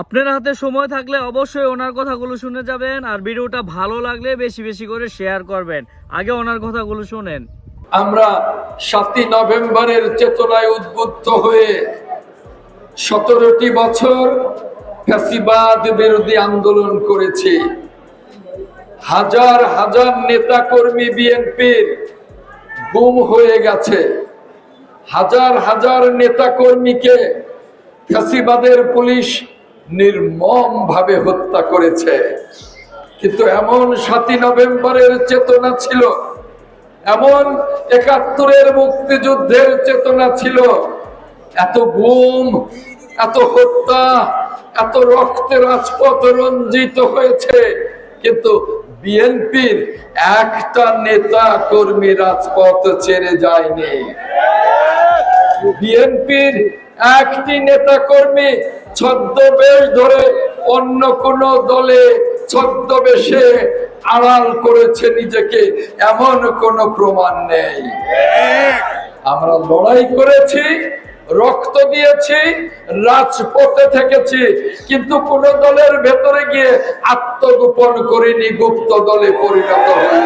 আপনার হাতে সময় থাকলে অবশ্যই ওনার কথাগুলো শুনে যাবেন, আর ভিডিওটা ভালো লাগলে বেশি বেশি করে শেয়ার করবেন। আগে ওনার কথাগুলো শুনেন। আমরা 7ই নভেম্বরের চেতনায় উদ্বুদ্ধ হয়ে 17টি বছর ফ্যাসিবাদ বিরোধী আন্দোলন করেছি। হাজার হাজার নেতা কর্মী বিএনপির গুম হয়ে গেছে। হাজার হাজার নেতা কর্মীকে ফ্যাসিবাদের পুলিশ নির্মম ভাবে হত্যা করেছে। কিন্তু এমন 7ই নভেম্বরের চেতনা ছিল, এমন 71-এর মুক্তিযুদ্ধের চেতনা ছিল। এত গুম, এত হত্যা, এত রক্তে রাজপথ রঞ্জিত হয়েছে, কিন্তু বিএনপির একটা নেতা কর্মী রাজপথ ছেড়ে যায়নি। বিএনপির একটি নেতা কর্মী ছদ্মবেশ ধরে অন্য কোন দলে ছদ্মবেশে আড়াল করেছে নিজেকে, এমন কোন প্রমাণ নেই। আমরা লড়াই করেছি, রক্ত দিয়েছি, রাজপথে থেকেছি, কিন্তু কোন দলের ভেতরে গিয়ে আত্মগোপন করিনি, গুপ্ত দলে পরিণত হয়নি।